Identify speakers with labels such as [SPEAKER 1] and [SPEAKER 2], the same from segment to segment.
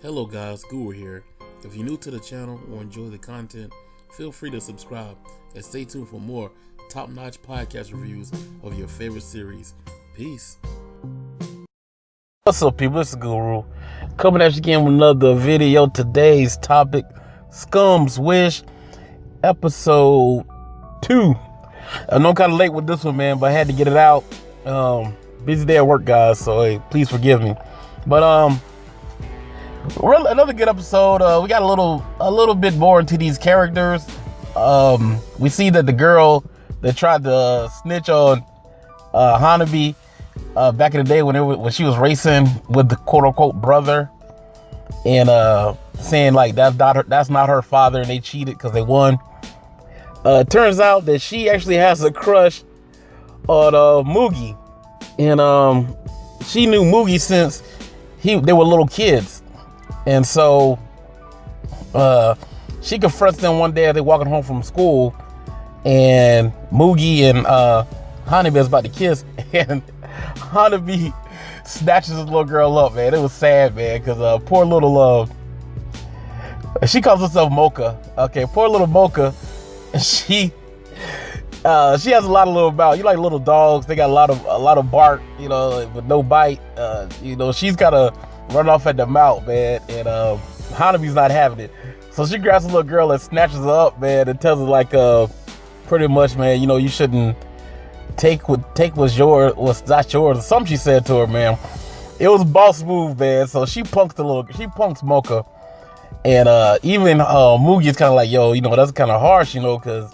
[SPEAKER 1] Hello guys, Guru here. If you're new to the channel or enjoy the content, feel free to subscribe and stay tuned for more top-notch podcast reviews of your favorite series. Peace.
[SPEAKER 2] What's up, people? It's Guru coming at you again with another video. Today's topic, Scum's Wish, episode 2. I know I'm kind of late with this one, man, but I had to get it out. Busy day at work, guys, so hey, please forgive me. But another good episode. We got a little bit more into these characters. We see that the girl that tried to snitch on Hanabi back in the day when she was racing with the quote unquote brother, and saying like that's not her father, and they cheated because they won. It turns out that she actually has a crush on Mugi, and she knew Mugi since they were little kids. And so she confronts them one day as they're walking home from school, and Mugi and Hanabi is about to kiss, and Hanabi snatches this little girl up, man. It was sad, man, because poor little she calls herself Mocha. Okay, poor little Mocha. She has a lot of little mouth. You like little dogs? They got a lot of bark, you know, with no bite. She's gotta run off at the mouth, man, and Hanabi's not having it. So she grabs the little girl and snatches her up, man, and tells her like, pretty much, man, you shouldn't take what's yours, what's not yours, or something she said to her, man. It was boss move, man. So she punks Mocha, and even Mugi is kind of like, yo, that's kind of harsh, because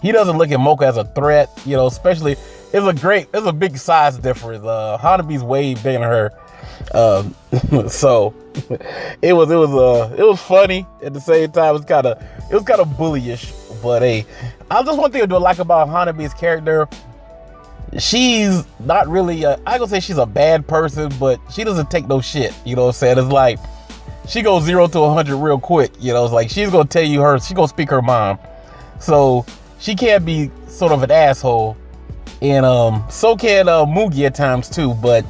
[SPEAKER 2] he doesn't look at Mocha as a threat, especially it's a big size difference. Hanabi's way bigger than her. So it was funny at the same time. It was kind of bullyish, but hey, just one thing I do like about Hanabi's character. She's not really I gonna say she's a bad person, but she doesn't take no shit. You know what I'm saying? It's like she goes 0 to 100 real quick. It's like she's gonna tell you she's gonna speak her mind. So she can't be sort of an asshole, and so can Mugi at times too. But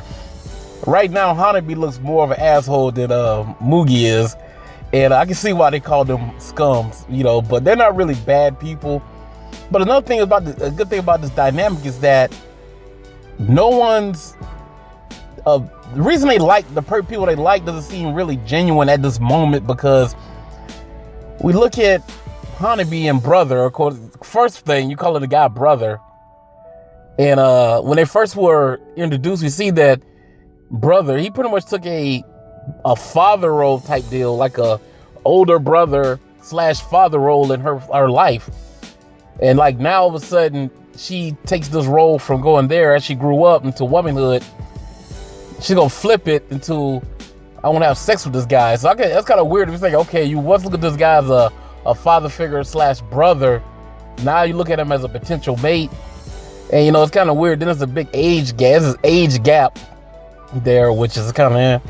[SPEAKER 2] right now, Hanabi looks more of an asshole than Mugi is, and I can see why they call them scums, but they're not really bad people. But another thing a good thing about this dynamic is that no one's, the reason they like, the people they like doesn't seem really genuine at this moment, because we look at Hanabi and brother. Of course, first thing, you call it a guy brother, and when they first were introduced, we see that brother, he pretty much took a father role type deal, like a older brother / father role in her life. And like now all of a sudden she takes this role from going there as she grew up into womanhood. She's gonna flip it into, I want to have sex with this guy. So that's kind of weird if you think, okay, you once look at this guy as a father figure / brother, now you look at him as a potential mate. And it's kind of weird. Then there's a big age gap there, which is kind of,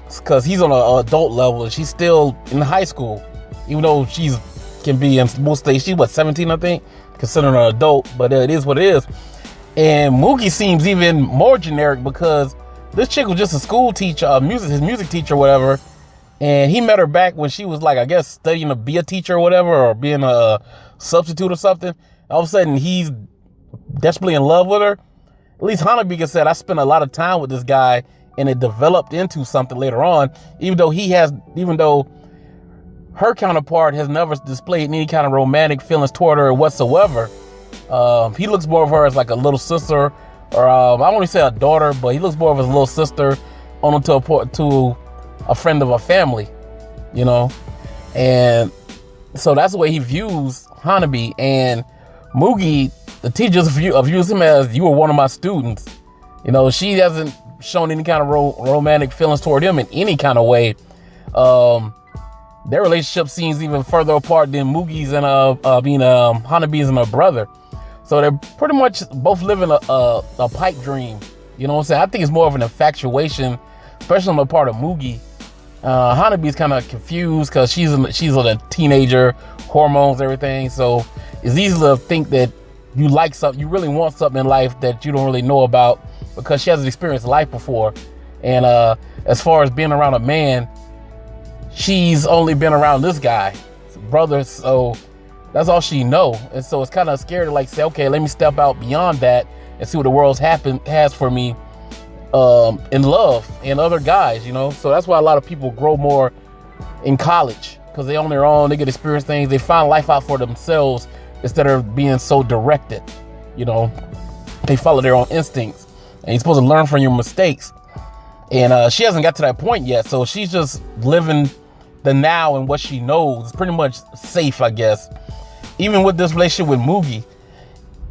[SPEAKER 2] because he's on an adult level and she's still in high school, even though can be in most states. She's 17, I think, considered an adult, but it is what it is. And Mugi seems even more generic, because this chick was just a school teacher, his music teacher or whatever, and he met her back when she was like, I guess, studying to be a teacher or whatever, or being a substitute or something. All of a sudden he's desperately in love with her. At least Hanabi said, I spent a lot of time with this guy and it developed into something later on, even though her counterpart has never displayed any kind of romantic feelings toward her whatsoever. He looks more of her as like a little sister, or I don't want to say a daughter, but he looks more of his little sister to a friend of a family, and so that's the way he views Hanabi. And Mugi, the teachers views him as, you were one of my students. She hasn't shown any kind of romantic feelings toward him in any kind of way. Their relationship seems even further apart than Mugi's and Hanabi's and her brother. So they're pretty much both living a pipe dream. You know what I'm saying? I think it's more of an infatuation, especially on the part of Mugi. Hanabi's kind of confused because she's a teenager, hormones, everything. So it's easy to think that you like something, you really want something in life that you don't really know about, because she hasn't experienced life before. And as far as being around a man, she's only been around this guy, brother, so that's all she know. And so it's kind of scary to like say, okay, let me step out beyond that and see what the world's has for me in love and other guys, you know. So that's why a lot of people grow more in college, because they on their own, they get experience things, they find life out for themselves instead of being so directed, you know. They follow their own instincts, and you're supposed to learn from your mistakes. And she hasn't got to that point yet, so she's just living the now and what she knows. It's pretty much safe, I guess. Even with this relationship with Mugi,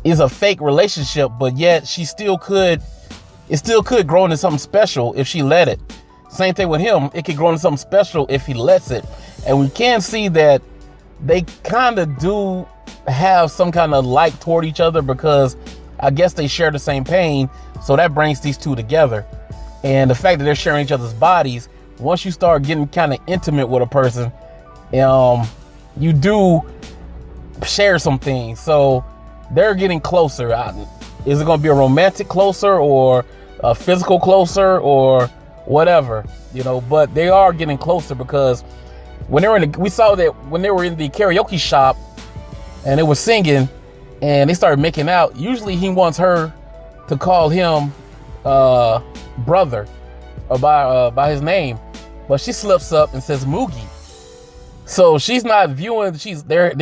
[SPEAKER 2] is a fake relationship, but yet it still could grow into something special if she let it. Same thing with him, it could grow into something special if he lets it. And we can see that they kind of do have some kind of like toward each other, because I guess they share the same pain, so that brings these two together. And the fact that they're sharing each other's bodies, once you start getting kind of intimate with a person, you do share some things. So they're getting closer. Is it going to be a romantic closer or a physical closer or whatever, you know? But they are getting closer, because when they were we saw that when they were in the karaoke shop and they were singing and they started making out. Usually he wants her to call him brother or by his name, but she slips up and says Mugi. So she's not viewing, they're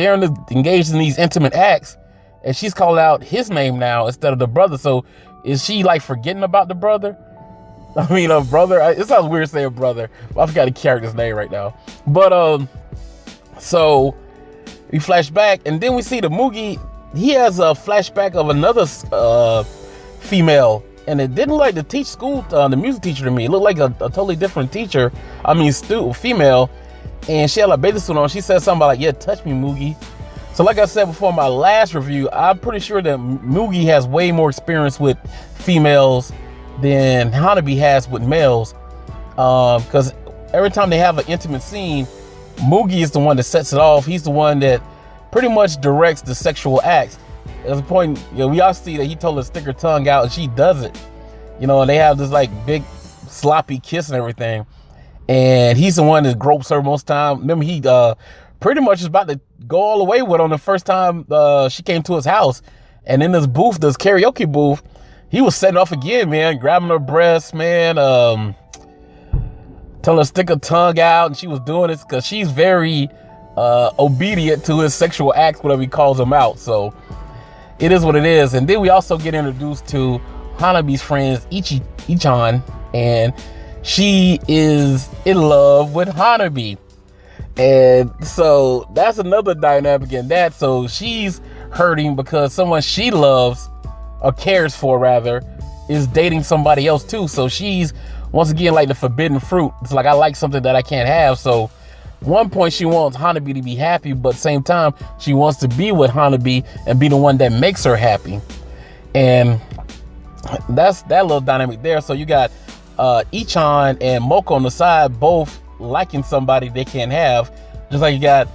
[SPEAKER 2] engaged in these intimate acts, and she's calling out his name now instead of the brother. So is she like forgetting about the brother? I mean, a brother, it sounds weird saying brother. I forgot the character's name right now. But so we flash back, and then we see the Mugi, he has a flashback of another female, and it didn't like the the music teacher to me. It looked like a totally different teacher. I mean, female, and she had a bathing suit on. She said something about like, yeah, touch me, Mugi. So like I said before in my last review, I'm pretty sure that Mugi has way more experience with females than Hanabi has with males. Because every time they have an intimate scene, Mugi is the one that sets it off. He's the one that pretty much directs the sexual acts. There's a point, you know, we all see that he told her to stick her tongue out, and she does it. You know, and they have this like big sloppy kiss and everything. And he's the one that gropes her most time. Remember, he pretty much is about to go all the way with her on the first time she came to his house. And in this booth, this karaoke booth, he was setting off again, man, grabbing her breasts, man, telling her to stick her tongue out, and she was doing this because she's very obedient to his sexual acts, whatever he calls them out. So it is what it is. And then we also get introduced to Hanabi's friends, Ichan, and she is in love with Hanabi. And so that's another dynamic in that. So she's hurting because someone she loves, or cares for rather, is dating somebody else too. So she's once again like the forbidden fruit. It's like, I like something that I can't have. So one point she wants Hanabi to be happy, but same time she wants to be with Hanabi and be the one that makes her happy. And that's that little dynamic there. So you got Ichan and Moko on the side, both liking somebody they can't have, just like you got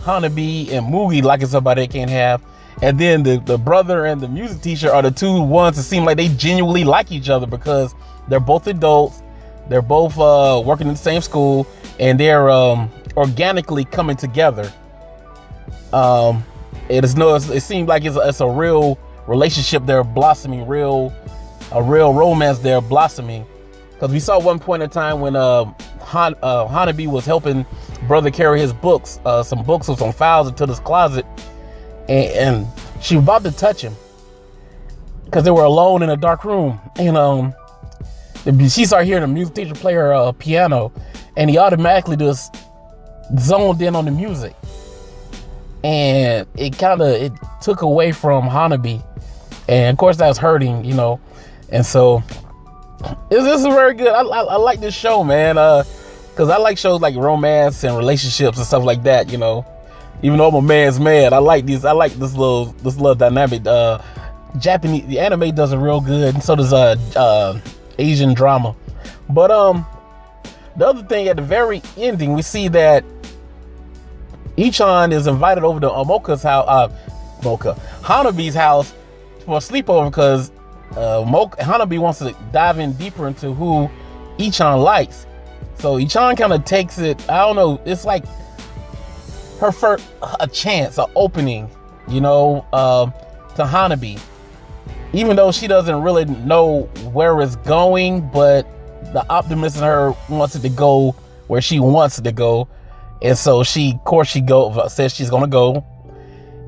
[SPEAKER 2] Hanabi and Mugi liking somebody they can't have. And then the brother and the music teacher are the two ones that seem like they genuinely like each other, because they're both adults, they're both working in the same school, and they're organically coming together. It seems like it's a real relationship they're blossoming, a real romance they're blossoming. Because we saw one point in time when Hanabi was helping brother carry his books, some books with some files into this closet, and she was about to touch him because they were alone in a dark room. And she started hearing the music teacher play her piano, and he automatically just zoned in on the music, and it took away from Hanabi, and of course that was hurting, you know. And so this is very good. I like this show, man, because I like shows like romance and relationships and stuff like that, you know. Even though I'm a man's man, I like this little dynamic. Japanese, the anime does it real good, and so does Asian drama. But the other thing, at the very ending, we see that Ichan is invited over to Hanabi's house for a sleepover, because Hanabi wants to dive in deeper into who Ichan likes. So Ichan kind of takes it, I don't know, it's like her first, a chance, an opening, you know, to Hanabi. Even though she doesn't really know where it's going, but the optimist in her wants it to go where she wants it to go. And so she says she's gonna go.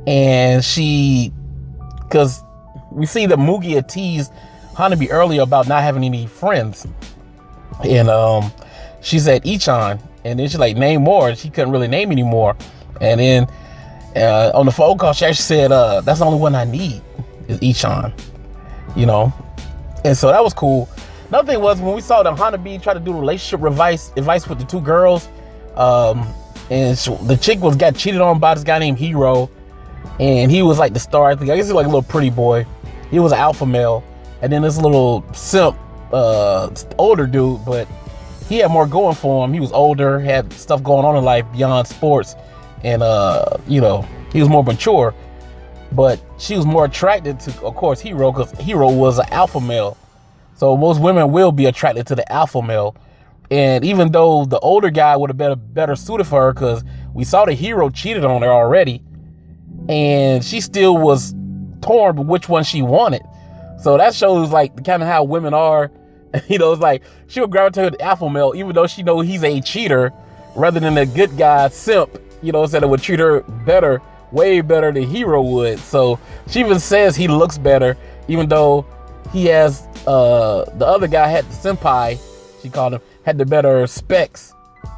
[SPEAKER 2] And because we see that Mugi had teased Hanabi earlier about not having any friends. And she said Ichan, and then she like, name more, and she couldn't really name anymore. And then on the phone call, she actually said, that's the only one I need is Ichan, you know. And so that was cool. Another thing was when we saw the Hanabi try to do relationship advice with the two girls, and the chick got cheated on by this guy named Hero, and he was like the star. I guess he was like a little pretty boy. He was an alpha male, and then this little simp, older dude, but he had more going for him. He was older, had stuff going on in life beyond sports, and you know, he was more mature. But she was more attracted to, of course, Hero, because Hero was an alpha male. So most women will be attracted to the alpha male. And even though the older guy would have been better suited for her, because we saw the Hero cheated on her already, and she still was torn with which one she wanted. So that shows like kind of how women are. You know, it's like she would gravitate to the alpha male, even though she knows he's a cheater, rather than a good guy simp, you know, said it would treat her better, way better than Hero would. So she even says he looks better, even though he has, the other guy had the senpai, she called him, had the better specs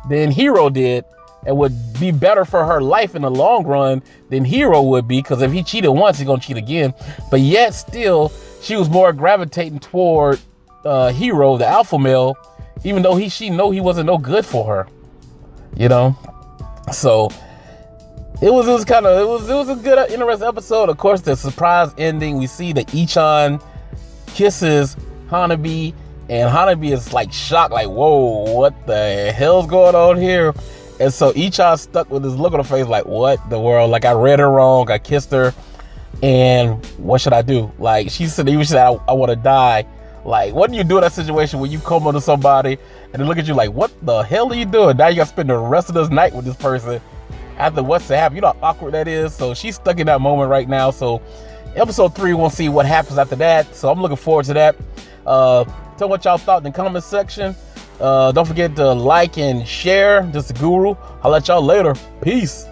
[SPEAKER 2] than Hero did, and would be better for her life in the long run than Hero would be, because if he cheated once, he's gonna cheat again. But yet still, she was more gravitating toward Hero, the alpha male, even though she know he wasn't no good for her, you know. So it was a good, interesting episode. Of course, the surprise ending, we see that Ichan kisses Hanabi, and Hanabi is like shocked, like, whoa, what the hell's going on here? And so Ichan stuck with this look on her face, like, what the world? Like, I read her wrong, I kissed her, and what should I do? Like, she said, I want to die. Like, what do you do in that situation when you come onto somebody and they look at you like, what the hell are you doing? Now you got to spend the rest of this night with this person after what's to happen. You know how awkward that is? So she's stuck in that moment right now. So episode 3, we'll see what happens after that. So I'm looking forward to that. Tell what y'all thought in the comment section. Don't forget to like and share. This is Guru. I'll let y'all later. Peace.